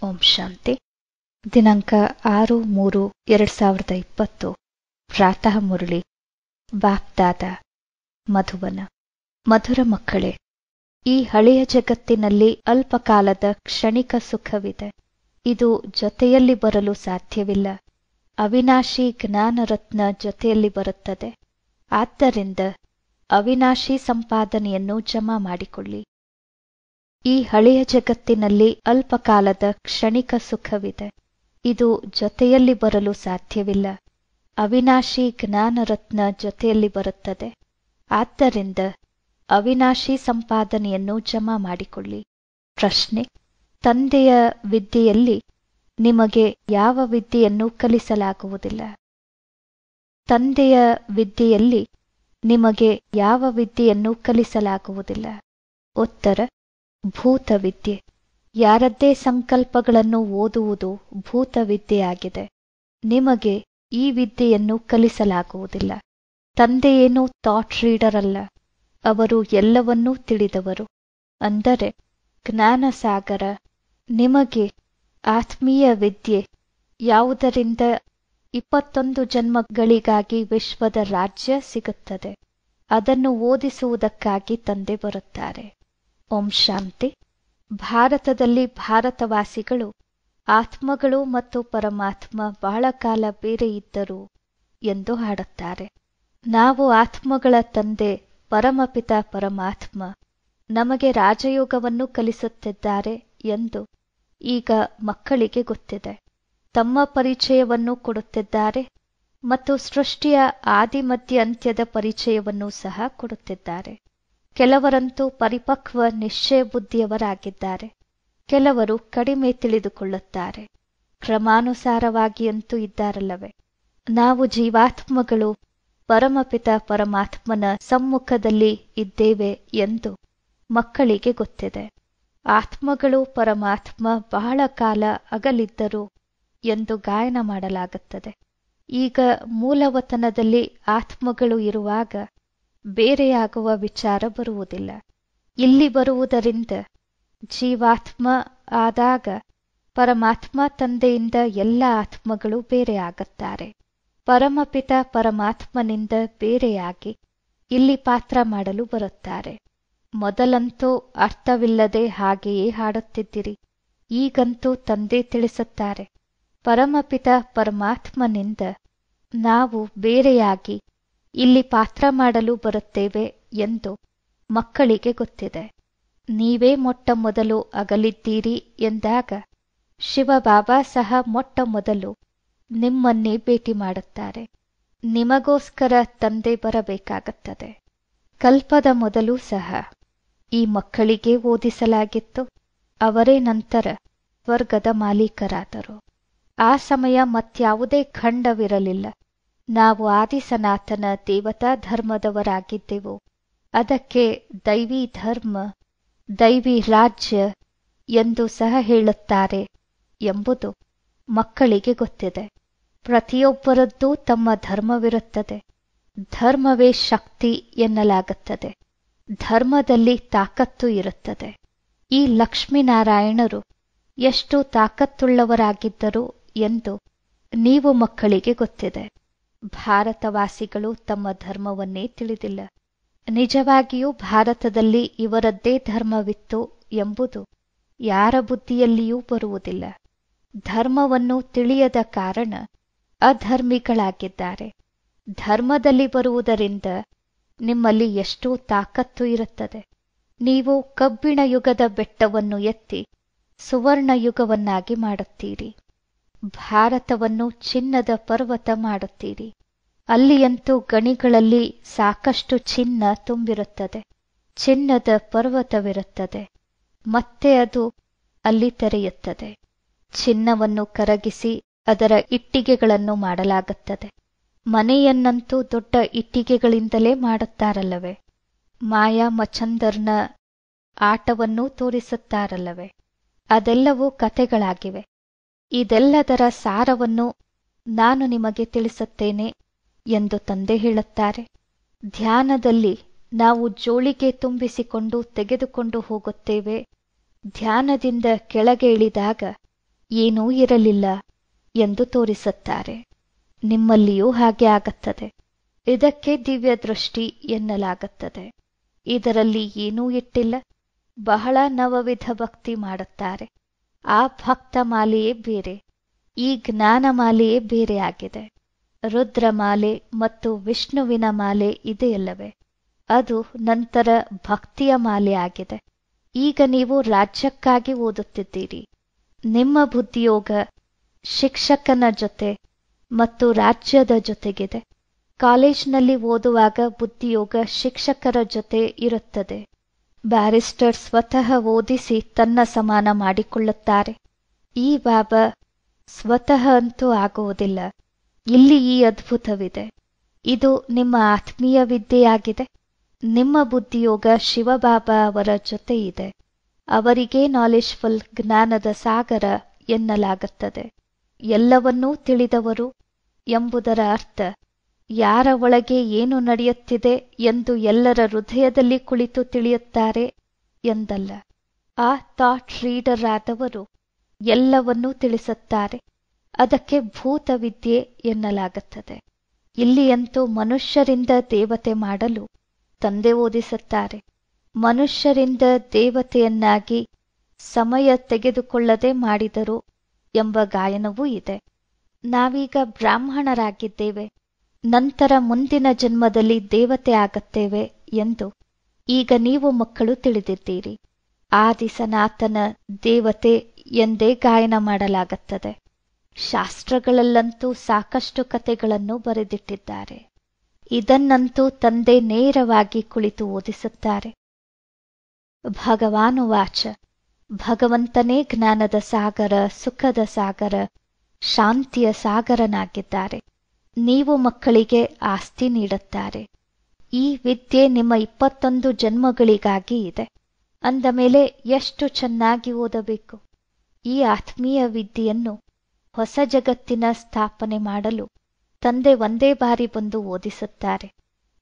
ಓಂ ಶಾಂತಿ. ದಿನಾಂಕ 6/3/2020. ಪ್ರಾತಃ ಮುರಳಿ. ಬಾಪ್ದಾದ ಮಧುಬನ. ಮಧುರ ಮಕ್ಕಳೇ, ಈ ಹಳೆಯ ಜಗತ್ತಿನಲ್ಲಿ ಅಲ್ಪಕಾಲದ ಕ್ಷಣಿಕ ಸುಖವಿದೆ. ಇದು ಜೊತೆಯಲ್ಲಿ ಬರಲು ಸಾಧ್ಯವಿಲ್ಲ. ಅವಿನಾಶಿ ಜ್ಞಾನರತ್ನ ಜೊತೆಯಲ್ಲಿ ಬರುತ್ತದೆ. ಆದ್ದರಿಂದ ಅವಿನಾಶಿ ಸಂಪಾದನೆಯನ್ನು ಜಮಾ ಮಾಡಿಕೊಳ್ಳಿ. ಈ ಹಳೆಯ ಜಗತ್ತಿನಲ್ಲಿ ಅಲ್ಪಕಾಲದ ಕ್ಷಣಿಕ ಸುಖವಿದೆ. ಇದು ಜೊತೆಯಲ್ಲಿ ಬರಲು ಸಾಧ್ಯವಿಲ್ಲ. ಅವಿನಾಶಿ ಜ್ಞಾನರತ್ನ ಜೊತೆಯಲ್ಲಿ ಬರುತ್ತದೆ. ಆದ್ದರಿಂದ ಅವಿನಾಶಿ ಸಂಪಾದನೆಯನ್ನು ಜಮಾ ಮಾಡಿಕೊಳ್ಳಿ. ಪ್ರಶ್ನೆ: ತಂದೆಯ ವಿದ್ಯೆಯಲ್ಲಿ ನಿಮಗೆ ಯಾವ ವಿದ್ಯೆಯನ್ನು ಕಲಿಸಲಾಗುವುದಿಲ್ಲ? ತಂದೆಯ ವಿದ್ಯೆಯಲ್ಲಿ ನಿಮಗೆ ಯಾವ ವಿದ್ಯೆಯನ್ನು ಕಲಿಸಲಾಗುವುದಿಲ್ಲ? ಉತ್ತರ: ಭೂತವಿದ್ಯೆ. ಯಾರದ್ದೇ ಸಂಕಲ್ಪಗಳನ್ನು ಓದುವುದು ಭೂತವಿದ್ಯೆಯಾಗಿದೆ. ನಿಮಗೆ ಈ ವಿದ್ಯೆಯನ್ನು ಕಲಿಸಲಾಗುವುದಿಲ್ಲ. ತಂದೆಯೇನು ಥಾಟ್ ರೀಡರ್ ಅಲ್ಲ. ಅವರು ಎಲ್ಲವನ್ನೂ ತಿಳಿದವರು, ಅಂದರೆ ಜ್ಞಾನಸಾಗರ. ನಿಮಗೆ ಆತ್ಮೀಯ ವಿದ್ಯೆ ಯಾವುದರಿಂದ 21 ಜನ್ಮಗಳಿಗಾಗಿ ವಿಶ್ವದ ರಾಜ್ಯ ಸಿಗುತ್ತದೆ, ಅದನ್ನು ಓದಿಸುವುದಕ್ಕಾಗಿ ತಂದೆ ಬರುತ್ತಾರೆ. ಓಂ ಶಾಂತಿ. ಭಾರತದಲ್ಲಿ ಭಾರತವಾಸಿಗಳು ಆತ್ಮಗಳು ಮತ್ತು ಪರಮಾತ್ಮ ಬಹಳ ಕಾಲ ಬೇರೆ ಇದ್ದರು ಎಂದು ಹಾಡುತ್ತಾರೆ. ನಾವು ಆತ್ಮಗಳ ತಂದೆ ಪರಮಪಿತ ಪರಮಾತ್ಮ ನಮಗೆ ರಾಜಯೋಗವನ್ನು ಕಲಿಸುತ್ತಿದ್ದಾರೆ ಎಂದು ಈಗ ಮಕ್ಕಳಿಗೆ ಗೊತ್ತಿದೆ. ತಮ್ಮ ಪರಿಚಯವನ್ನು ಕೊಡುತ್ತಿದ್ದಾರೆ ಮತ್ತು ಸೃಷ್ಟಿಯ ಆದಿಮಧ್ಯ ಅಂತ್ಯದ ಪರಿಚಯವನ್ನು ಸಹ ಕೊಡುತ್ತಿದ್ದಾರೆ. ಕೆಲವರಂತೂ ಪರಿಪಕ್ವ ನಿಶ್ಚಯ ಬುದ್ಧಿಯವರಾಗಿದ್ದಾರೆ. ಕೆಲವರು ಕಡಿಮೆ ತಿಳಿದುಕೊಳ್ಳುತ್ತಾರೆ. ಕ್ರಮಾನುಸಾರವಾಗಿಯಂತೂ ಇದ್ದಾರಲ್ಲವೇ. ನಾವು ಜೀವಾತ್ಮಗಳು ಪರಮಪಿತ ಪರಮಾತ್ಮನ ಸಮ್ಮುಖದಲ್ಲಿ ಇದ್ದೇವೆ ಎಂದು ಮಕ್ಕಳಿಗೆ ಗೊತ್ತಿದೆ. ಆತ್ಮಗಳು ಪರಮಾತ್ಮ ಬಹಳ ಕಾಲ ಅಗಲಿದ್ದರು ಎಂದು ಗಾಯನ ಮಾಡಲಾಗುತ್ತದೆ. ಈಗ ಮೂಲವತನದಲ್ಲಿ ಆತ್ಮಗಳು ಇರುವಾಗ ಬೇರೆಯಾಗುವ ವಿಚಾರ ಬರುವುದಿಲ್ಲ. ಇಲ್ಲಿ ಬರುವುದರಿಂದ ಜೀವಾತ್ಮ ಆದಾಗ ಪರಮಾತ್ಮ ತಂದೆಯಿಂದ ಎಲ್ಲ ಆತ್ಮಗಳು ಬೇರೆಯಾಗುತ್ತಾರೆ. ಪರಮಪಿತ ಪರಮಾತ್ಮನಿಂದ ಬೇರೆಯಾಗಿ ಇಲ್ಲಿ ಪಾತ್ರ ಮಾಡಲು ಬರುತ್ತಾರೆ. ಮೊದಲಂತೂ ಅರ್ಥವಿಲ್ಲದೆ ಹಾಗೆಯೇ ಹಾಡುತ್ತಿದ್ದಿರಿ. ಈಗಂತೂ ತಂದೆ ತಿಳಿಸುತ್ತಾರೆ, ಪರಮಪಿತ ಪರಮಾತ್ಮನಿಂದ ನಾವು ಬೇರೆಯಾಗಿ ಇಲ್ಲಿ ಪಾತ್ರ ಮಾಡಲು ಬರುತ್ತೇವೆ ಎಂದು ಮಕ್ಕಳಿಗೆ ಗೊತ್ತಿದೆ. ನೀವೇ ಮೊಟ್ಟ ಮೊದಲು ಅಗಲಿದ್ದೀರಿ ಎಂದಾಗ ಶಿವಬಾಬಾ ಸಹ ಮೊಟ್ಟ ಮೊದಲು ನಿಮ್ಮನ್ನೇ ಭೇಟಿ ಮಾಡುತ್ತಾರೆ. ನಿಮಗೋಸ್ಕರ ತಂದೆ ಬರಬೇಕಾಗುತ್ತದೆ. ಕಲ್ಪದ ಮೊದಲು ಸಹ ಈ ಮಕ್ಕಳಿಗೆ ಓದಿಸಲಾಗಿತ್ತು. ಅವರೇ ನಂತರ ಸ್ವರ್ಗದ ಮಾಲೀಕರಾದರು. ಆ ಸಮಯ ಮತ್ಯಾವುದೇ ಖಂಡವಿರಲಿಲ್ಲ. ನಾವು ಆದಿ ಸನಾತನ ದೇವತಾ ಧರ್ಮದವರಾಗಿದ್ದೆವು. ಅದಕ್ಕೆ ದೈವಿ ಧರ್ಮ, ದೈವಿ ರಾಜ್ಯ ಎಂದು ಸಹ ಹೇಳುತ್ತಾರೆ ಎಂಬುದು ಮಕ್ಕಳಿಗೆ ಗೊತ್ತಿದೆ. ಪ್ರತಿಯೊಬ್ಬರದ್ದೂ ತಮ್ಮ ಧರ್ಮವಿರುತ್ತದೆ. ಧರ್ಮವೇ ಶಕ್ತಿ ಎನ್ನಲಾಗುತ್ತದೆ. ಧರ್ಮದಲ್ಲಿ ತಾಕತ್ತು ಇರುತ್ತದೆ. ಈ ಲಕ್ಷ್ಮೀನಾರಾಯಣರು ಎಷ್ಟು ತಾಕತ್ತುಳ್ಳವರಾಗಿದ್ದರು ಎಂದು ನೀವು ಮಕ್ಕಳಿಗೆ ಗೊತ್ತಿದೆ. ಭಾರತವಾಸಿಗಳು ತಮ್ಮ ಧರ್ಮವನ್ನೇ ತಿಳಿದಿಲ್ಲ. ನಿಜವಾಗಿಯೂ ಭಾರತದಲ್ಲಿ ಇವರದ್ದೇ ಧರ್ಮವಿತ್ತು ಎಂಬುದು ಯಾರ ಬುದ್ಧಿಯಲ್ಲಿಯೂ ಬರುವುದಿಲ್ಲ. ಧರ್ಮವನ್ನು ತಿಳಿಯದ ಕಾರಣ ಅಧರ್ಮಿಗಳಾಗಿದ್ದಾರೆ. ಧರ್ಮದಲ್ಲಿ ಬರುವುದರಿಂದ ನಿಮ್ಮಲ್ಲಿ ಎಷ್ಟೋ ತಾಕತ್ತು ಇರುತ್ತದೆ. ನೀವು ಕಬ್ಬಿಣ ಯುಗದ ಬೆಟ್ಟವನ್ನು ಎತ್ತಿ ಸುವರ್ಣ ಯುಗವನ್ನಾಗಿ ಮಾಡುತ್ತೀರಿ. ಭಾರತವನ್ನು ಚಿನ್ನದ ಪರ್ವತ ಮಾಡುತ್ತೀರಿ. ಅಲ್ಲಿಯಂತೂ ಗಣಿಗಳಲ್ಲಿ ಸಾಕಷ್ಟು ಚಿನ್ನ ತುಂಬಿರುತ್ತದೆ. ಚಿನ್ನದ ಪರ್ವತವಿರುತ್ತದೆ. ಮತ್ತೆ ಅದು ಅಲ್ಲಿ ತೆರೆಯುತ್ತದೆ. ಚಿನ್ನವನ್ನು ಕರಗಿಸಿ ಅದರ ಇಟ್ಟಿಗೆಗಳನ್ನು ಮಾಡಲಾಗುತ್ತದೆ. ಮನೆಯನ್ನಂತೂ ದೊಡ್ಡ ಇಟ್ಟಿಗೆಗಳಿಂದಲೇ ಮಾಡುತ್ತಾರಲ್ಲವೇ. ಮಾಯಾ ಮಚಂದರ್ನ ಆಟವನ್ನೂ ತೋರಿಸುತ್ತಾರಲ್ಲವೇ. ಅದೆಲ್ಲವೂ ಕಥೆಗಳಾಗಿವೆ. ಇದೆಲ್ಲದರ ಸಾರವನ್ನು ನಾನು ನಿಮಗೆ ತಿಳಿಸುತ್ತೇನೆ ಎಂದು ತಂದೆ ಹೇಳುತ್ತಾರೆ. ಧ್ಯಾನದಲ್ಲಿ ನಾವು ಜೋಳಿಗೆ ತುಂಬಿಸಿಕೊಂಡು ತೆಗೆದುಕೊಂಡು ಹೋಗುತ್ತೇವೆ. ಧ್ಯಾನದಿಂದ ಕೆಳಗೆ ಇಳಿದಾಗ ಏನೂ ಇರಲಿಲ್ಲ ಎಂದು ತೋರಿಸುತ್ತಾರೆ. ನಿಮ್ಮಲ್ಲಿಯೂ ಹಾಗೆ ಆಗುತ್ತದೆ. ಇದಕ್ಕೆ ದಿವ್ಯ ದೃಷ್ಟಿ ಎನ್ನಲಾಗುತ್ತದೆ. ಇದರಲ್ಲಿ ಏನೂ ಇಟ್ಟಿಲ್ಲ. ಬಹಳ ನವವಿಧ ಭಕ್ತಿ ಮಾಡುತ್ತಾರೆ. ಆ ಭಕ್ತಮಾಲೆಯೇ ಬೇರೆ, ಈ ಜ್ಞಾನಮಾಲೆಯೇ ಬೇರೆ ಆಗಿದೆ. ರುದ್ರಮಾಲೆ ಮತ್ತು ವಿಷ್ಣುವಿನ ಮಾಲೆ ಇದೆಯಲ್ಲವೇ, ಅದು ನಂತರ ಭಕ್ತಿಯ ಮಾಲೆ ಆಗಿದೆ. ಈಗ ನೀವು ರಾಜ್ಯಕ್ಕಾಗಿ ಓದುತ್ತಿದ್ದೀರಿ. ನಿಮ್ಮ ಬುದ್ಧಿಯೋಗ ಶಿಕ್ಷಕನ ಜೊತೆ ಮತ್ತು ರಾಜ್ಯದ ಜೊತೆಗಿದೆ. ಕಾಲೇಜಿನಲ್ಲಿ ಓದುವಾಗ ಬುದ್ಧಿಯೋಗ ಶಿಕ್ಷಕರ ಜೊತೆ ಇರುತ್ತದೆ. ಬ್ಯಾರಿಸ್ಟರ್ ಸ್ವತಃ ಓದಿಸಿ ತನ್ನ ಸಮಾನ ಮಾಡಿಕೊಳ್ಳುತ್ತಾರೆ. ಈ ಬಾಬಾ ಸ್ವತಃ ಅಂತೂ ಆಗುವುದಿಲ್ಲ. ಇಲ್ಲಿ ಈ ಅದ್ಭುತವಿದೆ. ಇದು ನಿಮ್ಮ ಆತ್ಮೀಯ ವಿದ್ಯೆಯಾಗಿದೆ. ನಿಮ್ಮ ಬುದ್ಧಿಯೋಗ ಶಿವಬಾಬಾ ಅವರ ಜೊತೆ ಇದೆ. ಅವರಿಗೆ ನಾಲೆಜ್ಫುಲ್ ಜ್ಞಾನದ ಸಾಗರ ಎನ್ನಲಾಗುತ್ತದೆ. ಎಲ್ಲವನ್ನೂ ತಿಳಿದವರು ಎಂಬುದರ ಅರ್ಥ ಯಾರ ಒಳಗೆ ಏನು ನಡೆಯುತ್ತಿದೆ ಎಂದು ಎಲ್ಲರ ಹೃದಯದಲ್ಲಿ ಕುಳಿತು ತಿಳಿಯುತ್ತಾರೆ ಎಂದಲ್ಲ. ಆ ಥಾಟ್ ರೀಡರ್ ಆದವರು ಎಲ್ಲವನ್ನೂ ತಿಳಿಸುತ್ತಾರೆ. ಅದಕ್ಕೆ ಭೂತವಿದ್ಯೆ ಎನ್ನಲಾಗುತ್ತದೆ. ಇಲ್ಲಿಯಂತೂ ಮನುಷ್ಯರಿಂದ ದೇವತೆ ಮಾಡಲು ತಂದೆ ಓದಿಸುತ್ತಾರೆ. ಮನುಷ್ಯರಿಂದ ದೇವತೆಯನ್ನಾಗಿ ಸಮಯ ತೆಗೆದುಕೊಳ್ಳದೆ ಮಾಡಿದರು ಎಂಬ ಗಾಯನವೂ ಇದೆ. ನಾವೀಗ ಬ್ರಾಹ್ಮಣರಾಗಿದ್ದೇವೆ, ನಂತರ ಮುಂದಿನ ಜನ್ಮದಲ್ಲಿ ದೇವತೆ ಆಗುತ್ತೇವೆ ಎಂದು ಈಗ ನೀವು ಮಕ್ಕಳು ತಿಳಿದಿದ್ದೀರಿ. ಆದಿ ಸನಾತನ ದೇವತೆ ಎಂದೇ ಗಾಯನ ಮಾಡಲಾಗುತ್ತದೆ. ಶಾಸ್ತ್ರಗಳಲ್ಲಂತೂ ಸಾಕಷ್ಟು ಕಥೆಗಳನ್ನು ಬರೆದಿಟ್ಟಿದ್ದಾರೆ. ಇದನ್ನಂತೂ ತಂದೆ ನೇರವಾಗಿ ಕುಳಿತು ಓದಿಸುತ್ತಾರೆ. ಭಗವಾನುವಾಚ, ಭಗವಂತನೇ ಜ್ಞಾನದ ಸಾಗರ, ಸುಖದ ಸಾಗರ, ಶಾಂತಿಯ ಸಾಗರನಾಗಿದ್ದಾರೆ. ನೀವು ಮಕ್ಕಳಿಗೆ ಆಸ್ತಿ ನೀಡುತ್ತಾರೆ. ಈ ವಿದ್ಯೆ ನಿಮ್ಮ 21 ಜನ್ಮಗಳಿಗಾಗಿ ಇದೆ. ಅಂದ ಮೇಲೆ ಎಷ್ಟು ಚೆನ್ನಾಗಿ ಓದಬೇಕು. ಈ ಆತ್ಮೀಯ ವಿದ್ಯೆಯನ್ನು ಹೊಸ ಜಗತ್ತಿನ ಸ್ಥಾಪನೆ ಮಾಡಲು ತಂದೆ ಒಂದೇ ಬಾರಿ ಬಂದು ಓದಿಸುತ್ತಾರೆ.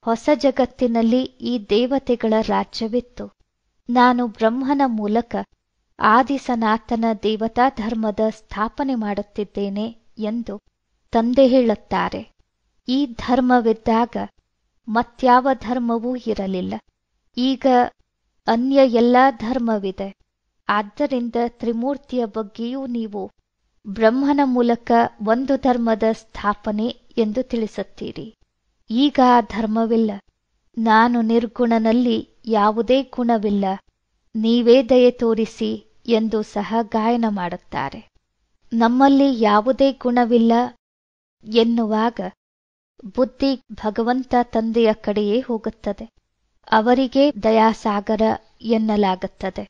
ಹೊಸ ಜಗತ್ತಿನಲ್ಲಿ ಈ ದೇವತೆಗಳ ರಾಜ್ಯವಿತ್ತು. ನಾನು ಬ್ರಹ್ಮನ ಮೂಲಕ ಆದಿ ಸನಾತನ ದೇವತಾ ಧರ್ಮದ ಸ್ಥಾಪನೆ ಮಾಡುತ್ತಿದ್ದೇನೆ ಎಂದು ತಂದೆ ಹೇಳುತ್ತಾರೆ. ಈ ಧರ್ಮವಿದ್ದಾಗ ಮತ್ಯಾವ ಧರ್ಮವೂ ಇರಲಿಲ್ಲ. ಈಗ ಅನ್ಯ ಎಲ್ಲಾ ಧರ್ಮವಿದೆ. ಆದ್ದರಿಂದ ತ್ರಿಮೂರ್ತಿಯ ಬಗ್ಗೆಯೂ ನೀವು ಬ್ರಹ್ಮನ ಮೂಲಕ ಒಂದು ಧರ್ಮದ ಸ್ಥಾಪನೆ ಎಂದು ತಿಳಿಸುತ್ತೀರಿ. ಈಗ ಆ ಧರ್ಮವಿಲ್ಲ. ನಾನು ನಿರ್ಗುಣನಲ್ಲಿ ಯಾವುದೇ ಗುಣವಿಲ್ಲ, ನೀವೇ ದಯೆ ತೋರಿಸಿ ಎಂದು ಸಹ ಗಾಯನ ಮಾಡುತ್ತಾರೆ. ನಮ್ಮಲ್ಲಿ ಯಾವುದೇ ಗುಣವಿಲ್ಲ ಎನ್ನುವಾಗ ಬುದ್ಧಿ ಭಗವಂತ ತಂದೆಯ ಕಡೆಯೇ ಹೋಗುತ್ತದೆ. ಅವರಿಗೆ ದಯಾಸಾಗರ ಎನ್ನಲಾಗುತ್ತದೆ.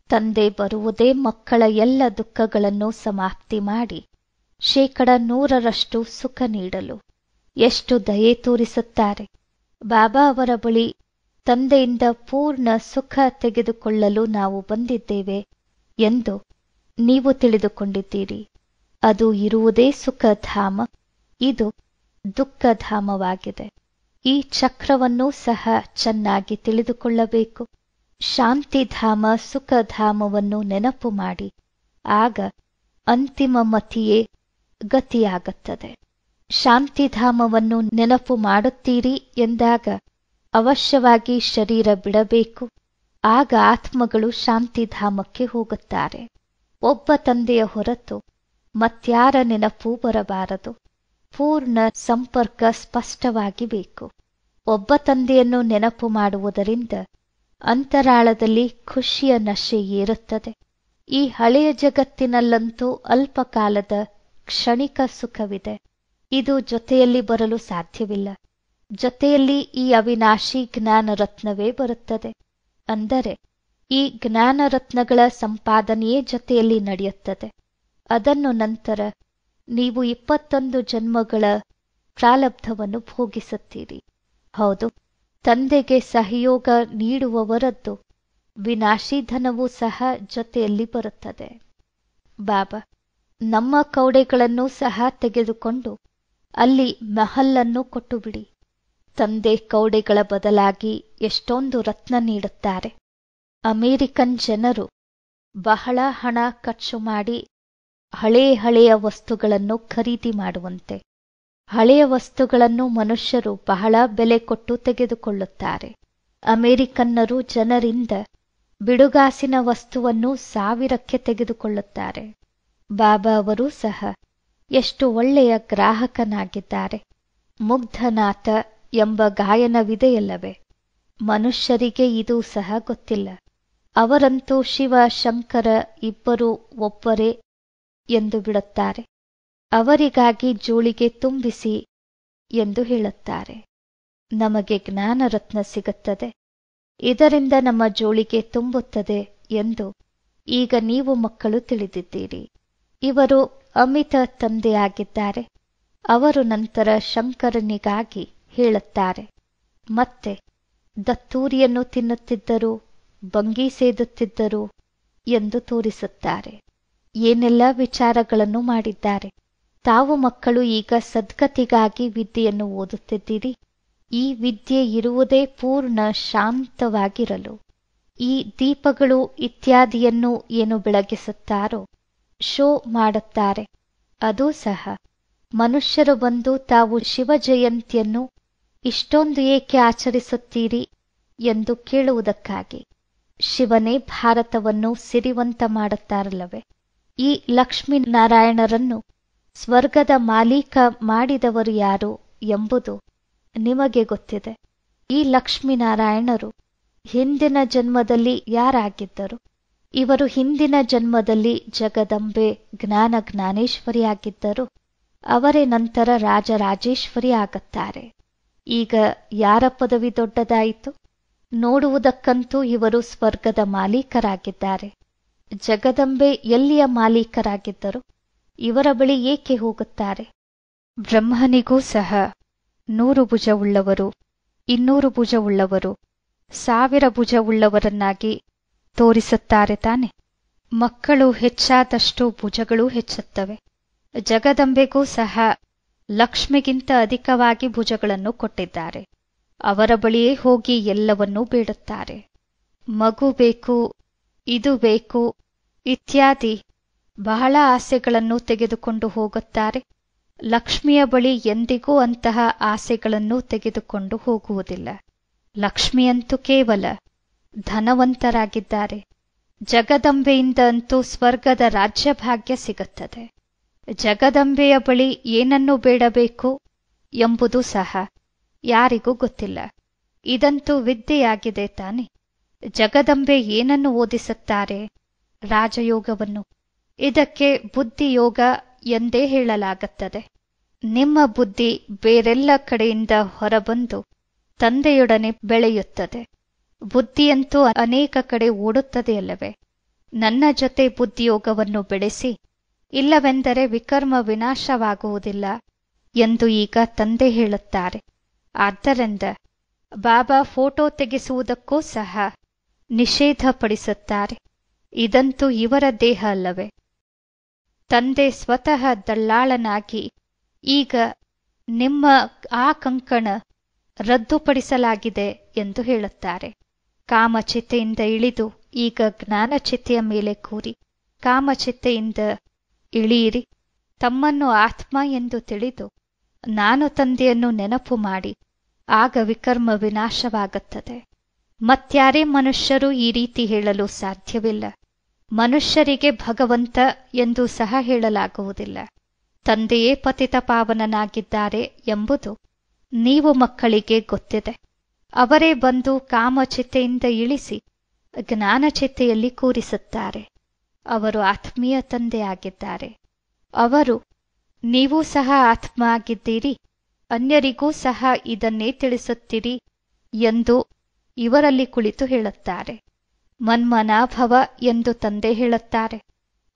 ತಂದೆ ಬರುವುದೇ ಮಕ್ಕಳ ಎಲ್ಲ ದುಃಖಗಳನ್ನು ಸಮಾಪ್ತಿ ಮಾಡಿ 100% ಸುಖ ನೀಡಲು. ಎಷ್ಟು ದಯೆ ತೋರಿಸುತ್ತಾರೆ. ಬಾಬಾ ಅವರ ಬಳಿ ತಂದೆಯಿಂದ ಪೂರ್ಣ ಸುಖ ತೆಗೆದುಕೊಳ್ಳಲು ನಾವು ಬಂದಿದ್ದೇವೆ ಎಂದು ನೀವು ತಿಳಿದುಕೊಂಡಿದ್ದೀರಿ. ಅದು ಇರುವುದೇ ಸುಖಧಾಮ, ಇದು ದುಃಖಧಾಮವಾಗಿದೆ. ಈ ಚಕ್ರವನ್ನೂ ಸಹ ಚೆನ್ನಾಗಿ ತಿಳಿದುಕೊಳ್ಳಬೇಕು. ಶಾಂತಿಧಾಮ ಸುಖಧಾಮವನ್ನು ನೆನಪು ಮಾಡಿ, ಆಗ ಅಂತಿಮ ಮತಿಯೇ ಗತಿಯಾಗುತ್ತದೆ. ಶಾಂತಿಧಾಮವನ್ನು ನೆನಪು ಮಾಡುತ್ತೀರಿ ಎಂದಾಗ ಅವಶ್ಯವಾಗಿ ಶರೀರ ಬಿಡಬೇಕು. ಆಗ ಆತ್ಮಗಳು ಶಾಂತಿಧಾಮಕ್ಕೆ ಹೋಗುತ್ತಾರೆ. ಒಬ್ಬ ತಂದೆಯ ಹೊರತು ಮತ್ಯಾರ ನೆನಪೂ ಬರಬಾರದು. ಪೂರ್ಣ ಸಂಪರ್ಕ ಸ್ಪಷ್ಟವಾಗಿ ಬೇಕು. ಒಬ್ಬ ತಂದೆಯನ್ನು ನೆನಪು ಮಾಡುವುದರಿಂದ ಅಂತರಾಳದಲ್ಲಿ ಖುಷಿಯ ನಶೆ ಏರುತ್ತದೆ. ಈ ಹಳೆಯ ಜಗತ್ತಿನಲ್ಲಂತೂ ಅಲ್ಪಕಾಲದ ಕ್ಷಣಿಕ ಸುಖವಿದೆ. ಇದು ಜೊತೆಯಲ್ಲಿ ಬರಲು ಸಾಧ್ಯವಿಲ್ಲ. ಜೊತೆಯಲ್ಲಿ ಈ ಅವಿನಾಶಿ ಜ್ಞಾನರತ್ನವೇ ಬರುತ್ತದೆ. ಅಂದರೆ ಈ ಜ್ಞಾನರತ್ನಗಳ ಸಂಪಾದನೆಯೇ ಜೊತೆಯಲ್ಲಿ ನಡೆಯುತ್ತದೆ. ಅದನ್ನು ನಂತರ ನೀವು 21 ಜನ್ಮಗಳ ಪ್ರಾರಬ್ಧವನ್ನು ಭೋಗಿಸುತ್ತೀರಿ. ಹೌದು, ತಂದೆಗೆ ಸಹಯೋಗ ನೀಡುವವರದ್ದು ವಿನಾಶಿ ಧನವೂ ಸಹ ಜೊತೆಯಲ್ಲಿ ಬರುತ್ತದೆ. ಬಾಬಾ, ನಮ್ಮ ಕೌಡೆಗಳನ್ನು ಸಹ ತೆಗೆದುಕೊಂಡು ಅಲ್ಲಿ ಮಹಲನ್ನು ಕೊಟ್ಟುಬಿಡಿ. ತಂದೆ ಕೌಡೆಗಳ ಬದಲಾಗಿ ಎಷ್ಟೊಂದು ರತ್ನ ನೀಡುತ್ತಾರೆ. ಅಮೇರಿಕನ್ ಜನರು ಬಹಳ ಹಣ ಖರ್ಚು ಮಾಡಿ ಹಳೆಯ ವಸ್ತುಗಳನ್ನು ಖರೀದಿ ಮಾಡುವಂತೆ. ಹಳೆಯ ವಸ್ತುಗಳನ್ನು ಮನುಷ್ಯರು ಬಹಳ ಬೆಲೆ ಕೊಟ್ಟು ತೆಗೆದುಕೊಳ್ಳುತ್ತಾರೆ. ಅಮೆರಿಕನ್ನರು ಜನರಿಂದ ಬಿಡುಗಾಸಿನ ವಸ್ತುವನ್ನು 1000ಕ್ಕೆ ತೆಗೆದುಕೊಳ್ಳುತ್ತಾರೆ. ಬಾಬಾ ಅವರೂ ಸಹ ಎಷ್ಟು ಒಳ್ಳೆಯ ಗ್ರಾಹಕನಾಗಿದ್ದಾರೆ. ಮುಗ್ಧನಾಥ ಎಂಬ ಗಾಯನವಿದೆಯಲ್ಲವೇ, ಮನುಷ್ಯರಿಗೆ ಇದು ಸಹ ಗೊತ್ತಿಲ್ಲ. ಅವರಂತೂ ಶಿವ ಶಂಕರ ಇಬ್ಬರೂ ಒಬ್ಬರೇ ಎಂದು ಬಿಡುತ್ತಾರೆ. ಅವರಿಗಾಗಿ ಜೋಳಿಗೆ ತುಂಬಿಸಿ ಎಂದು ಹೇಳುತ್ತಾರೆ. ನಮಗೆ ಜ್ಞಾನರತ್ನ ಸಿಗುತ್ತದೆ, ಇದರಿಂದ ನಮ್ಮ ಜೋಳಿಗೆ ತುಂಬುತ್ತದೆ ಎಂದು ಈಗ ನೀವು ಮಕ್ಕಳು ತಿಳಿದಿದ್ದೀರಿ. ಇವರು ಅಮಿತ ತಂದೆಯಾಗಿದ್ದಾರೆ. ಅವರು ನಂತರ ಶಂಕರನಿಗಾಗಿ ಹೇಳುತ್ತಾರೆ. ಮತ್ತೆ ದತ್ತೂರಿಯನ್ನು ತಿನ್ನುತ್ತಿದ್ದರು, ಬಂಗಿ ಸೇದುತ್ತಿದ್ದರು ಎಂದು ತೋರಿಸುತ್ತಾರೆ. ಏನೆಲ್ಲ ವಿಚಾರಗಳನ್ನು ಮಾಡಿದ್ದಾರೆ. ತಾವು ಮಕ್ಕಳು ಈಗ ಸದ್ಗತಿಗಾಗಿ ವಿದ್ಯೆಯನ್ನು ಓದುತ್ತಿದ್ದೀರಿ. ಈ ವಿದ್ಯೆ ಇರುವುದೇ ಪೂರ್ಣ ಶಾಂತವಾಗಿರಲು. ಈ ದೀಪಗಳು ಇತ್ಯಾದಿಯನ್ನು ಏನು ಬೆಳಗಿಸುತ್ತಾರೋ, ಶೋ ಮಾಡುತ್ತಾರೆ, ಅದೂ ಸಹ ಮನುಷ್ಯರು ಬಂದು ತಾವು ಶಿವ ಜಯಂತಿಯನ್ನು ಇಷ್ಟೊಂದು ಏಕೆ ಆಚರಿಸುತ್ತೀರಿ ಎಂದು ಕೇಳುವುದಕ್ಕಾಗಿ. ಶಿವನೇ ಭಾರತವನ್ನು ಸಿರಿವಂತ ಮಾಡುತ್ತಾರಲ್ಲವೇ. ಈ ಲಕ್ಷ್ಮೀನಾರಾಯಣರನ್ನು ಸ್ವರ್ಗದ ಮಾಲೀಕ ಮಾಡಿದವರು ಯಾರು ಎಂಬುದು ನಿಮಗೆ ಗೊತ್ತಿದೆ. ಈ ಲಕ್ಷ್ಮೀನಾರಾಯಣರು ಹಿಂದಿನ ಜನ್ಮದಲ್ಲಿ ಯಾರಾಗಿದ್ದರು? ಇವರು ಹಿಂದಿನ ಜನ್ಮದಲ್ಲಿ ಜಗದಂಬೆ ಜ್ಞಾನೇಶ್ವರಿಯಾಗಿದ್ದರು. ಅವರೇ ನಂತರ ರಾಜರಾಜೇಶ್ವರಿ ಆಗುತ್ತಾರೆ. ಈಗ ಯಾರ ಪದವಿ ದೊಡ್ಡದಾಯಿತು? ನೋಡುವುದಕ್ಕಂತೂ ಇವರು ಸ್ವರ್ಗದ ಮಾಲೀಕರಾಗಿದ್ದಾರೆ. ಜಗದಂಬೆ ಎಲ್ಲಿಯ ಮಾಲೀಕರಾಗಿದ್ದರು? ಇವರ ಬಳಿ ಏಕೆ ಹೋಗುತ್ತಾರೆ? ಬ್ರಹ್ಮನಿಗೂ ಸಹ 100 ಭುಜವುಳ್ಳವರು, 200 ಭುಜವುಳ್ಳವರು, 1000 ಭುಜವುಳ್ಳವರನ್ನಾಗಿ ತೋರಿಸುತ್ತಾರೆ ತಾನೆ. ಮಕ್ಕಳು ಹೆಚ್ಚಾದಷ್ಟು ಭುಜಗಳೂ ಹೆಚ್ಚುತ್ತವೆ. ಜಗದಂಬೆಗೂ ಸಹ ಲಕ್ಷ್ಮಿಗಿಂತ ಅಧಿಕವಾಗಿ ಭುಜಗಳನ್ನು ಕೊಟ್ಟಿದ್ದಾರೆ. ಅವರ ಬಳಿಯೇ ಹೋಗಿ ಎಲ್ಲವನ್ನೂ ಬೇಡುತ್ತಾರೆ. ಮಗು ಬೇಕು, ಇದು ಬೇಕು ಇತ್ಯಾದಿ ಬಹಳ ಆಸೆಗಳನ್ನು ತೆಗೆದುಕೊಂಡು ಹೋಗುತ್ತಾರೆ. ಲಕ್ಷ್ಮಿಯ ಬಳಿ ಎಂದಿಗೂ ಅಂತಹ ಆಸೆಗಳನ್ನು ತೆಗೆದುಕೊಂಡು ಹೋಗುವುದಿಲ್ಲ. ಲಕ್ಷ್ಮಿಯಂತೂ ಕೇವಲ ಧನವಂತರಾಗಿದ್ದಾರೆ. ಜಗದಂಬೆಯಿಂದ ಅಂತೂ ಸ್ವರ್ಗದ ರಾಜ್ಯಭಾಗ್ಯ ಸಿಗುತ್ತದೆ. ಜಗದಂಬೆಯ ಬಳಿ ಏನನ್ನು ಬೇಡಬೇಕು ಎಂಬುದು ಸಹ ಯಾರಿಗೂ ಗೊತ್ತಿಲ್ಲ. ಇದಂತೂ ವಿದ್ಯೆಯಾಗಿದೆ ತಾನೆ. ಜಗದಂಬೆ ಏನನ್ನು ಓದಿಸುತ್ತಾರೆ? ರಾಜಯೋಗವನ್ನು. ಇದಕ್ಕೆ ಬುದ್ಧಿಯೋಗ ಎಂದೇ ಹೇಳಲಾಗುತ್ತದೆ. ನಿಮ್ಮ ಬುದ್ಧಿ ಬೇರೆಲ್ಲ ಕಡೆಯಿಂದ ಹೊರಬಂದು ತಂದೆಯೊಡನೆ ಬೆಳೆಯುತ್ತದೆ. ಬುದ್ಧಿಯಂತೂ ಅನೇಕ ಕಡೆ ಓಡುತ್ತದೆಯಲ್ಲವೇ. ನನ್ನ ಜೊತೆ ಬುದ್ಧಿಯೋಗವನ್ನು ಬೆಳೆಸಿ, ಇಲ್ಲವೆಂದರೆ ವಿಕರ್ಮ ವಿನಾಶವಾಗುವುದಿಲ್ಲ ಎಂದು ಈಗ ತಂದೆ ಹೇಳುತ್ತಾರೆ. ಆದ್ದರಿಂದ ಬಾಬಾ ಫೋಟೋ ತೆಗೆಸುವುದಕ್ಕೂ ಸಹ ನಿಷೇಧಪಡಿಸುತ್ತಾರೆ. ಇದಂತೂ ಇವರ ದೇಹ ಅಲ್ಲವೇ. ತಂದೆ ಸ್ವತಃ ದಳ್ಳಾಳನಾಗಿ ಈಗ ನಿಮ್ಮ ಆ ಕಂಕಣ ರದ್ದುಪಡಿಸಲಾಗಿದೆ ಎಂದು ಹೇಳುತ್ತಾರೆ. ಕಾಮಚಿತೆಯಿಂದ ಇಳಿದು ಈಗ ಜ್ಞಾನಚಿತೆಯ ಮೇಲೆ ಕೂರಿ, ಕಾಮಚಿತೆಯಿಂದ ಇಳಿಯಿರಿ. ತಮ್ಮನ್ನು ಆತ್ಮ ಎಂದು ತಿಳಿದು ನಾನು ತಂದೆಯನ್ನು ನೆನಪು ಮಾಡಿ, ಆಗ ವಿಕರ್ಮ ವಿನಾಶವಾಗುತ್ತದೆ. ಮತ್ಯಾರೇ ಮನುಷ್ಯರು ಈ ರೀತಿ ಹೇಳಲು ಸಾಧ್ಯವಿಲ್ಲ. ಮನುಷ್ಯರಿಗೆ ಭಗವಂತ ಎಂದು ಸಹ ಹೇಳಲಾಗುವುದಿಲ್ಲ. ತಂದೆಯೇ ಪತಿತ ಪಾವನನಾಗಿದ್ದಾರೆ ಎಂಬುದು ನೀವು ಮಕ್ಕಳಿಗೆ ಗೊತ್ತಿದೆ. ಅವರೇ ಬಂದು ಕಾಮಚಿತೆಯಿಂದ ಇಳಿಸಿ ಜ್ಞಾನಚಿತೆಯಲ್ಲಿ ಕೂರಿಸುತ್ತಾರೆ. ಅವರು ಆತ್ಮೀಯ ತಂದೆಯಾಗಿದ್ದಾರೆ. ಅವರು ನೀವೂ ಸಹ ಆತ್ಮ ಆಗಿದ್ದೀರಿ, ಅನ್ಯರಿಗೂ ಸಹ ಇದನ್ನೇ ತಿಳಿಸುತ್ತೀರಿ ಎಂದು ಇವರಲ್ಲಿ ಕುಳಿತು ಹೇಳುತ್ತಾರೆ. ಮನ್ಮನಾಭವ ಎಂದು ತಂದೆ ಹೇಳುತ್ತಾರೆ.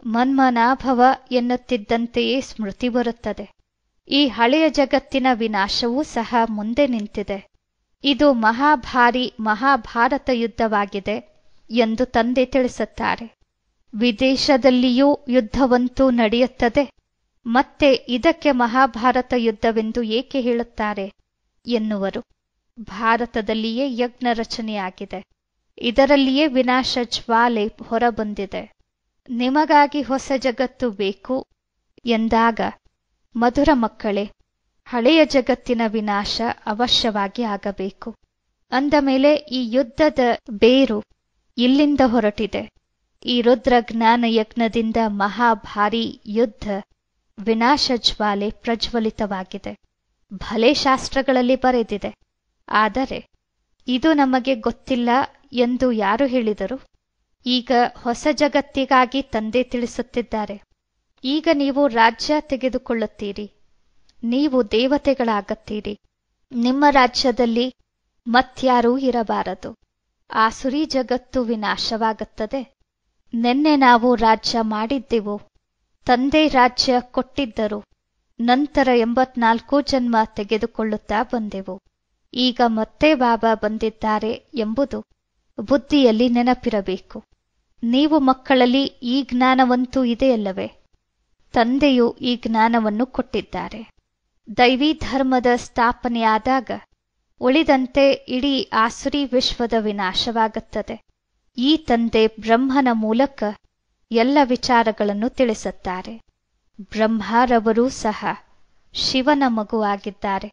ಮನ್ಮನಾಭವ ಎನ್ನುತ್ತಿದ್ದಂತೆಯೇ ಸ್ಮೃತಿ ಬರುತ್ತದೆ. ಈ ಹಳೆಯ ಜಗತ್ತಿನ ವಿನಾಶವೂ ಸಹ ಮುಂದೆ ನಿಂತಿದೆ. ಇದು ಮಹಾಭಾರಿ ಮಹಾಭಾರತ ಯುದ್ಧವಾಗಿದೆ ಎಂದು ತಂದೆ ತಿಳಿಸುತ್ತಾರೆ. ವಿದೇಶದಲ್ಲಿಯೂ ಯುದ್ಧವಂತೂ ನಡೆಯುತ್ತದೆ. ಮತ್ತೆ ಇದಕ್ಕೆ ಮಹಾಭಾರತ ಯುದ್ಧವೆಂದು ಏಕೆ ಹೇಳುತ್ತಾರೆ ಎನ್ನುವರು. ಭಾರತದಲ್ಲಿಯೇ ಯಜ್ಞ ರಚನೆಯಾಗಿದೆ. ಇದರಲ್ಲಿಯೇ ವಿನಾಶ ಜ್ವಾಲೆ ಹೊರಬಂದಿದೆ. ನಿಮಗಾಗಿ ಹೊಸ ಜಗತ್ತು ಬೇಕು ಎಂದಾಗ, ಮಧುರ ಮಕ್ಕಳೇ, ಹಳೆಯ ಜಗತ್ತಿನ ವಿನಾಶ ಅವಶ್ಯವಾಗಿ ಆಗಬೇಕು. ಅಂದ ಮೇಲೆ ಈ ಯುದ್ಧದ ಬೇರು ಇಲ್ಲಿಂದ ಹೊರಟಿದೆ. ಈ ರುದ್ರ ಜ್ಞಾನ ಯಜ್ಞದಿಂದ ಮಹಾಭಾರಿ ಯುದ್ಧ ವಿನಾಶ ಜ್ವಾಲೆ ಪ್ರಜ್ವಲಿತವಾಗಿದೆ. ಭಲೆ ಶಾಸ್ತ್ರಗಳಲ್ಲಿ ಬರೆದಿದೆ, ಆದರೆ ಇದು ನಮಗೆ ಗೊತ್ತಿಲ್ಲ ಎಂದು ಯಾರು ಹೇಳಿದರು? ಈಗ ಹೊಸ ಜಗತ್ತಿಗಾಗಿ ತಂದೆ ತಿಳಿಸುತ್ತಿದ್ದಾರೆ. ಈಗ ನೀವು ರಾಜ್ಯ ತೆಗೆದುಕೊಳ್ಳುತ್ತೀರಿ, ನೀವು ದೇವತೆಗಳಾಗುತ್ತೀರಿ. ನಿಮ್ಮ ರಾಜ್ಯದಲ್ಲಿ ಮತ್ಯಾರೂ ಇರಬಾರದು. ಆಸುರಿ ಜಗತ್ತು ವಿನಾಶವಾಗುತ್ತದೆ. ನಿನ್ನೆ ನಾವು ರಾಜ್ಯ ಮಾಡಿದ್ದೆವು, ತಂದೆ ರಾಜ್ಯ ಕೊಟ್ಟಿದ್ದರು. ನಂತರ 84 ಜನ್ಮ ತೆಗೆದುಕೊಳ್ಳುತ್ತಾ ಬಂದೆವು. ಈಗ ಮತ್ತೆ ಬಾಬಾ ಬಂದಿದ್ದಾರೆ ಎಂಬುದು ಬುದ್ಧಿಯಲ್ಲಿ ನೆನಪಿರಬೇಕು. ನೀವು ಮಕ್ಕಳಲ್ಲಿ ಈ ಜ್ಞಾನವಂತೂ ಇದೆಯಲ್ಲವೇ? ತಂದೆಯು ಈ ಜ್ಞಾನವನ್ನು ಕೊಟ್ಟಿದ್ದಾರೆ. ದೈವಿ ಧರ್ಮದ ಸ್ಥಾಪನೆಯಾದಾಗ ಉಳಿದಂತೆ ಇಡೀ ಆಸುರಿ ವಿಶ್ವದ ವಿನಾಶವಾಗುತ್ತದೆ. ಈ ತಂದೆ ಬ್ರಹ್ಮನ ಮೂಲಕ ಎಲ್ಲ ವಿಚಾರಗಳನ್ನು ತಿಳಿಸುತ್ತಾರೆ. ಬ್ರಹ್ಮರವರೂ ಸಹ ಶಿವನ ಮಗುವಾಗಿದ್ದಾರೆ.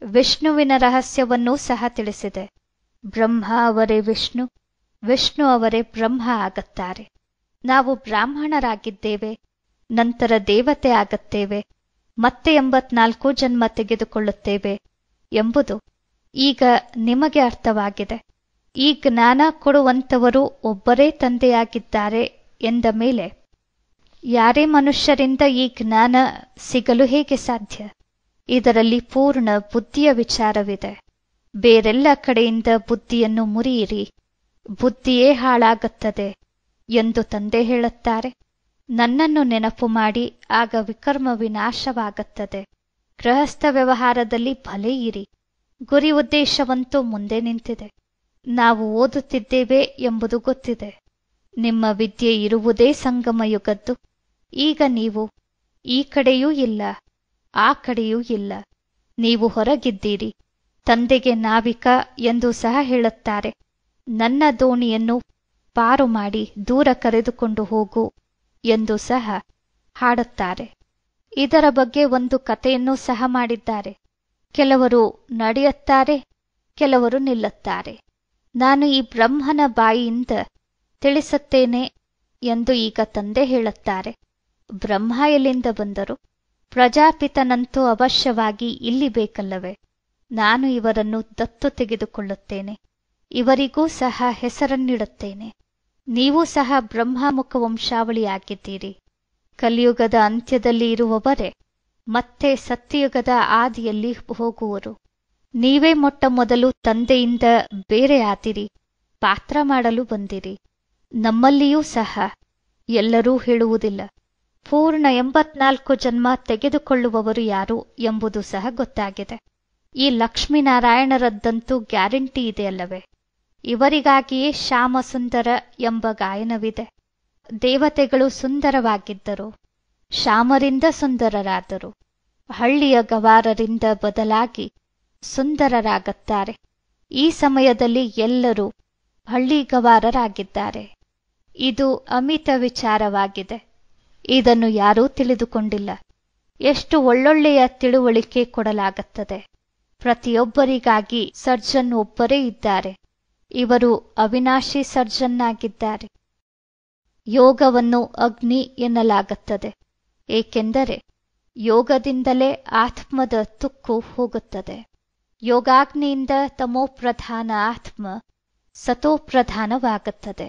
ವಿಷ್ಣುವಿನ ರಹಸ್ಯವನ್ನೂ ಸಹ ತಿಳಿಸಿದೆ. ಬ್ರಹ್ಮ ಅವರೇ ವಿಷ್ಣು, ವಿಷ್ಣು ಅವರೇ ಬ್ರಹ್ಮ ಆಗುತ್ತಾರೆ. ನಾವು ಬ್ರಾಹ್ಮಣರಾಗಿದ್ದೇವೆ, ನಂತರ ದೇವತೆ ಆಗುತ್ತೇವೆ, ಮತ್ತೆ 84 ಜನ್ಮ ತೆಗೆದುಕೊಳ್ಳುತ್ತೇವೆ ಎಂಬುದು ಈಗ ನಿಮಗೆ ಅರ್ಥವಾಗಿದೆ. ಈ ಜ್ಞಾನ ಕೊಡುವಂಥವರು ಒಬ್ಬರೇ ತಂದೆಯಾಗಿದ್ದಾರೆ ಎಂದ ಮೇಲೆ ಯಾರೇ ಮನುಷ್ಯರಿಂದ ಈ ಜ್ಞಾನ ಸಿಗಲು ಹೇಗೆ ಸಾಧ್ಯ? ಇದರಲ್ಲಿ ಪೂರ್ಣ ಬುದ್ಧಿಯ ವಿಚಾರವಿದೆ. ಬೇರೆಲ್ಲ ಕಡೆಯಿಂದ ಬುದ್ಧಿಯನ್ನು ಮುರಿಯಿರಿ, ಬುದ್ಧಿಯೇ ಹಾಳಾಗುತ್ತದೆ ಎಂದು ತಂದೆ ಹೇಳುತ್ತಾರೆ. ನನ್ನನ್ನು ನೆನಪು ಮಾಡಿ, ಆಗ ವಿಕರ್ಮ ವಿನಾಶವಾಗುತ್ತದೆ. ಗೃಹಸ್ಥ ವ್ಯವಹಾರದಲ್ಲಿ ಭಲೆ ಇರಿ. ಗುರಿ ಉದ್ದೇಶವಂತೂ ಮುಂದೆ ನಿಂತಿದೆ. ನಾವು ಓದುತ್ತಿದ್ದೇವೆ ಎಂಬುದು ಗೊತ್ತಿದೆ. ನಿಮ್ಮ ವಿದ್ಯೆ ಇರುವುದೇ ಸಂಗಮ ಯುಗದ್ದು. ಈಗ ನೀವು ಈ ಕಡೆಯೂ ಇಲ್ಲ, ಆ ಕಡೆಯೂ ಇಲ್ಲ. ನೀವು ಹೊರಗಿದ್ದೀರಿ. ತಂದೆಗೆ ನಾವಿಕ ಎಂದು ಸಹ ಹೇಳುತ್ತಾರೆ. ನನ್ನ ದೋಣಿಯನ್ನು ಪಾರು ಮಾಡಿ ದೂರ ಕರೆದುಕೊಂಡು ಹೋಗು ಎಂದು ಸಹ ಹಾಡುತ್ತಾರೆ. ಇದರ ಬಗ್ಗೆ ಒಂದು ಕಥೆಯನ್ನೂ ಸಹ ಮಾಡಿದ್ದಾರೆ. ಕೆಲವರು ನಡೆಯುತ್ತಾರೆ, ಕೆಲವರು ನಿಲ್ಲುತ್ತಾರೆ. ನಾನು ಈ ಬ್ರಹ್ಮನ ಬಾಯಿಯಿಂದ ತಿಳಿಸುತ್ತೇನೆ ಎಂದು ಈಗ ತಂದೆ ಹೇಳುತ್ತಾರೆ. ಬ್ರಹ್ಮ ಎಲ್ಲಿಂದ ಬಂದರು? ಪ್ರಜಾಪಿತನಂತೂ ಅವಶ್ಯವಾಗಿ ಇಲ್ಲಿ ಬೇಕಲ್ಲವೇ? ನಾನು ಇವರನ್ನು ದತ್ತು ತೆಗೆದುಕೊಳ್ಳುತ್ತೇನೆ, ಇವರಿಗೂ ಸಹ ಹೆಸರನ್ನಿಡುತ್ತೇನೆ. ನೀವು ಸಹ ಬ್ರಹ್ಮಮುಖ ವಂಶಾವಳಿಯಾಗಿದ್ದೀರಿ. ಕಲಿಯುಗದ ಅಂತ್ಯದಲ್ಲಿ ಇರುವವರೇ ಮತ್ತೆ ಸತ್ಯಯುಗದ ಆದಿಯಲ್ಲಿ ಹೋಗುವರು. ನೀವೇ ಮೊಟ್ಟ ಮೊದಲು ತಂದೆಯಿಂದ ಬೇರೆಯಾದಿರಿ, ಪಾತ್ರ ಮಾಡಲು ಬಂದಿರಿ. ನಮ್ಮಲ್ಲಿಯೂ ಸಹ ಎಲ್ಲರೂ ಹೇಳುವುದಿಲ್ಲ. ಪೂರ್ಣ 84 ಜನ್ಮ ತೆಗೆದುಕೊಳ್ಳುವವರು ಯಾರು ಎಂಬುದು ಸಹ ಗೊತ್ತಾಗಿದೆ. ಈ ಲಕ್ಷ್ಮೀನಾರಾಯಣರದ್ದಂತೂ ಗ್ಯಾರಂಟಿ ಇದೆಯಲ್ಲವೇ? ಇವರಿಗಾಗಿಯೇ ಶ್ಯಾಮ ಸುಂದರ ಎಂಬ ಗಾಯನವಿದೆ. ದೇವತೆಗಳು ಸುಂದರವಾಗಿದ್ದರು, ಶ್ಯಾಮರಿಂದ ಸುಂದರರಾದರು. ಹಳ್ಳಿಯ ಗವಾರರಿಂದ ಬದಲಾಗಿ ಸುಂದರರಾಗುತ್ತಾರೆ. ಈ ಸಮಯದಲ್ಲಿ ಎಲ್ಲರೂ ಹಳ್ಳಿಗವಾರರಾಗಿದ್ದಾರೆ. ಇದು ಅಮಿತ ವಿಚಾರವಾಗಿದೆ. ಇದನ್ನು ಯಾರೂ ತಿಳಿದುಕೊಂಡಿಲ್ಲ. ಎಷ್ಟು ಒಳ್ಳೊಳ್ಳೆಯ ತಿಳುವಳಿಕೆ ಕೊಡಲಾಗುತ್ತದೆ. ಪ್ರತಿಯೊಬ್ಬರಿಗಾಗಿ ಸರ್ಜನ್ ಒಬ್ಬರೇ ಇದ್ದಾರೆ. ಇವರು ಅವಿನಾಶಿ ಸರ್ಜನ್ ಆಗಿದ್ದಾರೆ. ಯೋಗವನ್ನು ಅಗ್ನಿ ಎನ್ನಲಾಗುತ್ತದೆ, ಏಕೆಂದರೆ ಯೋಗದಿಂದಲೇ ಆತ್ಮದ ತುಕ್ಕು ಹೋಗುತ್ತದೆ. ಯೋಗಾಗ್ನಿಯಿಂದ ತಮೋಪ್ರಧಾನ ಆತ್ಮ ಸತೋಪ್ರಧಾನವಾಗುತ್ತದೆ.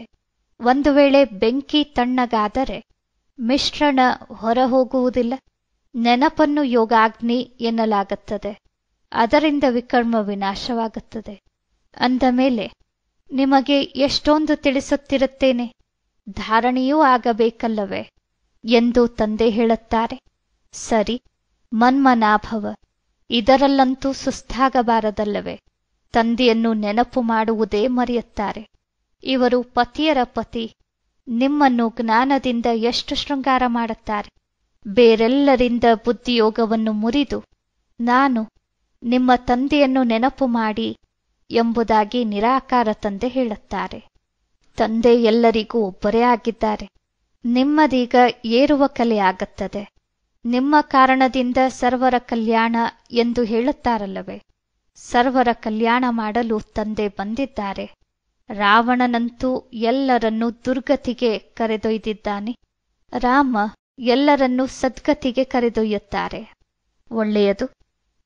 ಒಂದು ವೇಳೆ ಬೆಂಕಿ ತಣ್ಣಗಾದರೆ ಮಿಶ್ರಣ ಹೊರಹೋಗುವುದಿಲ್ಲ. ನೆನಪನ್ನು ಯೋಗಾಗ್ನಿ ಎನ್ನಲಾಗುತ್ತದೆ. ಅದರಿಂದ ವಿಕರ್ಮ ವಿನಾಶವಾಗುತ್ತದೆ. ಅಂದ ಮೇಲೆ ನಿಮಗೆ ಎಷ್ಟೊಂದು ತಿಳಿಸುತ್ತಿರುತ್ತೇನೆ, ಧಾರಣೆಯೂ ಆಗಬೇಕಲ್ಲವೇ ಎಂದು ತಂದೆ ಹೇಳುತ್ತಾರೆ. ಸರಿ, ಮನ್ಮನಾಭವ, ಇದರಲ್ಲಂತೂ ಸುಸ್ತಾಗಬಾರದಲ್ಲವೇ? ತಂದೆಯನ್ನು ನೆನಪು ಮಾಡುವುದೇ ಮರೆಯುತ್ತಾರೆ. ಇವರು ಪತಿಯರ ಪತಿ. ನಿಮ್ಮನ್ನು ಜ್ಞಾನದಿಂದ ಎಷ್ಟು ಶೃಂಗಾರ ಮಾಡುತ್ತಾರೆ. ಬೇರೆಲ್ಲರಿಂದ ಬುದ್ಧಿಯೋಗವನ್ನು ಮುರಿದು ನಾನು ನಿಮ್ಮ ತಂದೆಯನ್ನು ನೆನಪು ಮಾಡಿ ಎಂಬುದಾಗಿ ನಿರಾಕಾರ ತಂದೆ ಹೇಳುತ್ತಾರೆ. ತಂದೆ ಎಲ್ಲರಿಗೂ ಒಬ್ಬರೇ ಆಗಿದ್ದಾರೆ. ನಿಮ್ಮದೀಗ ಏರುವ ಕಲೆಯಾಗುತ್ತದೆ. ನಿಮ್ಮ ಕಾರಣದಿಂದ ಸರ್ವರ ಕಲ್ಯಾಣ ಎಂದು ಹೇಳುತ್ತಾರಲ್ಲವೇ? ಸರ್ವರ ಕಲ್ಯಾಣ ಮಾಡಲು ತಂದೆ ಬಂದಿದ್ದಾರೆ. ರಾವಣನಂತೂ ಎಲ್ಲರನ್ನೂ ದುರ್ಗತಿಗೆ ಕರೆದೊಯ್ದಿದ್ದಾನೆ. ರಾಮ ಎಲ್ಲರನ್ನೂ ಸದ್ಗತಿಗೆ ಕರೆದೊಯ್ಯುತ್ತಾರೆ. ಒಳ್ಳೆಯದು.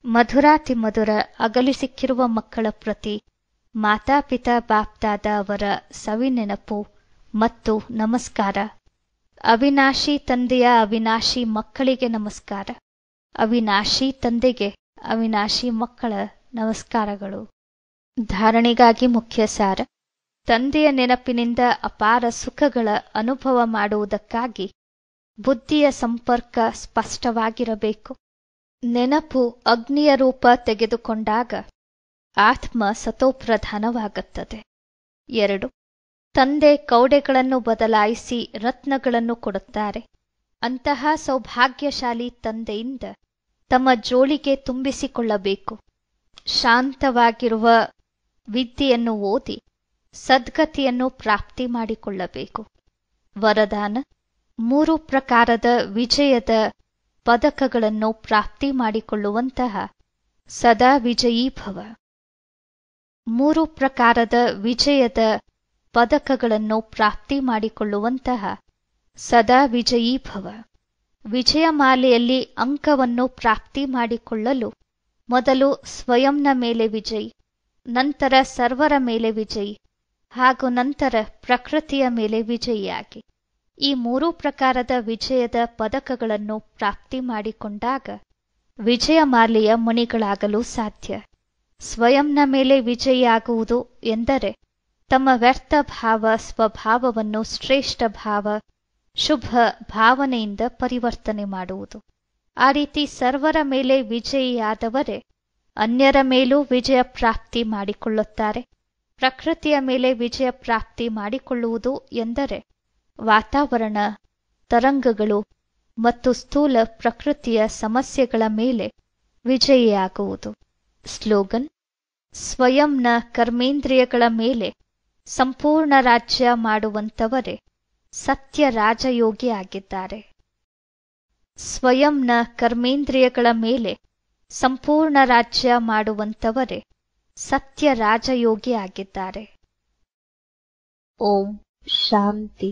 ಮಧುರಾತಿ ಮಧುರ ಅಗಲಿ ಸಿಕ್ಕಿರುವ ಮಕ್ಕಳ ಪ್ರತಿ ಮಾತಾಪಿತಾ ಬಾಪ್ದಾದ ಅವರ ಸವಿನೆನಪು ಮತ್ತು ನಮಸ್ಕಾರ. ಅವಿನಾಶಿ ತಂದೆಯ ಅವಿನಾಶಿ ಮಕ್ಕಳಿಗೆ ನಮಸ್ಕಾರ. ಅವಿನಾಶಿ ತಂದೆಗೆ ಅವಿನಾಶಿ ಮಕ್ಕಳ ನಮಸ್ಕಾರಗಳು. ಧಾರಣೆಗಾಗಿ ಮುಖ್ಯ ಸಾರ. ತಂದೆಯ ನೆನಪಿನಿಂದ ಅಪಾರ ಸುಖಗಳ ಅನುಭವ ಮಾಡುವುದಕ್ಕಾಗಿ ಬುದ್ಧಿಯ ಸಂಪರ್ಕ ಸ್ಪಷ್ಟವಾಗಿರಬೇಕು. ನೆನಪು ಅಗ್ನಿಯ ರೂಪ ತೆಗೆದುಕೊಂಡಾಗ ಆತ್ಮ ಸತೋಪ್ರಧಾನವಾಗುತ್ತದೆ. 2. ತಂದೆ ಕೌಡೆಗಳನ್ನು ಬದಲಾಯಿಸಿ ರತ್ನಗಳನ್ನು ಕೊಡುತ್ತಾರೆ. ಅಂತಹ ಸೌಭಾಗ್ಯಶಾಲಿ ತಂದೆಯಿಂದ ತಮ್ಮ ಜೋಳಿಗೆ ತುಂಬಿಸಿಕೊಳ್ಳಬೇಕು. ಶಾಂತವಾಗಿರುವ ವಿದ್ಯೆಯನ್ನು ಓದಿ ಸದ್ಗತಿಯನ್ನು ಪ್ರಾಪ್ತಿ ಮಾಡಿಕೊಳ್ಳಬೇಕು. ವರದಾನ: 3 ಪ್ರಕಾರದ ವಿಜಯದ ಪದಕಗಳನ್ನು ಪ್ರಾಪ್ತಿ ಮಾಡಿಕೊಳ್ಳುವಂತಹ ಸದಾ ವಿಜಯೀ ಭವ. 3 ಪ್ರಕಾರದ ವಿಜಯದ ಪದಕಗಳನ್ನು ಪ್ರಾಪ್ತಿ ಮಾಡಿಕೊಳ್ಳುವಂತಹ ಸದಾ ವಿಜಯೀ ಭವ. ವಿಜಯಮಾಲೆಯಲ್ಲಿ ಅಂಕವನ್ನು ಪ್ರಾಪ್ತಿ ಮಾಡಿಕೊಳ್ಳಲು ಮೊದಲು ಸ್ವಯಂನ ಮೇಲೆ ವಿಜಯಿ, ನಂತರ ಸರ್ವರ ಮೇಲೆ ವಿಜಯಿ ಹಾಗೂ ನಂತರ ಪ್ರಕೃತಿಯ ಮೇಲೆ ವಿಜಯಿಯಾಗಿ ಈ 3 ಪ್ರಕಾರದ ವಿಜಯದ ಪದಕಗಳನ್ನು ಪ್ರಾಪ್ತಿ ಮಾಡಿಕೊಂಡಾಗ ವಿಜಯಮಾಲೆಯ ಮಣಿಗಳಾಗಲು ಸಾಧ್ಯ. ಸ್ವಯಂನ ಮೇಲೆ ವಿಜಯಿಯಾಗುವುದು ಎಂದರೆ ತಮ್ಮ ವ್ಯರ್ಥ ಭಾವ ಸ್ವಭಾವವನ್ನು ಶ್ರೇಷ್ಠ ಭಾವ ಶುಭ ಭಾವನೆಯಿಂದ ಪರಿವರ್ತನೆ ಮಾಡುವುದು. ಆ ರೀತಿ ಸರ್ವರ ಮೇಲೆ ವಿಜಯಿಯಾದವರೇ ಅನ್ಯರ ಮೇಲೂ ವಿಜಯ ಪ್ರಾಪ್ತಿ ಮಾಡಿಕೊಳ್ಳುತ್ತಾರೆ. ಪ್ರಕೃತಿಯ ಮೇಲೆ ವಿಜಯ ಪ್ರಾಪ್ತಿ ಮಾಡಿಕೊಳ್ಳುವುದು ಎಂದರೆ ವಾತಾವರಣ, ತರಂಗಗಳು ಮತ್ತು ಸ್ಥೂಲ ಪ್ರಕೃತಿಯ ಸಮಸ್ಯೆಗಳ ಮೇಲೆ ವಿಜಯಿಯಾಗುವುದು. ಸ್ಲೋಗನ್: ಸ್ವಯಂನ ಕರ್ಮೇಂದ್ರಿಯಗಳ ಮೇಲೆ ಸಂಪೂರ್ಣ ರಾಜ್ಯ ಮಾಡುವಂತವರೇ ಸತ್ಯ ರಾಜಯೋಗಿ ಆಗಿದ್ದಾರೆ. ಸ್ವಯಂನ ಕರ್ಮೇಂದ್ರಿಯಗಳ ಮೇಲೆ ಸಂಪೂರ್ಣ ರಾಜ್ಯ ಮಾಡುವಂತವರೇ ಸತ್ಯ ರಾಜಯೋಗಿ ಆಗಿದ್ದಾರೆ. ಓಂ ಶಾಂತಿ.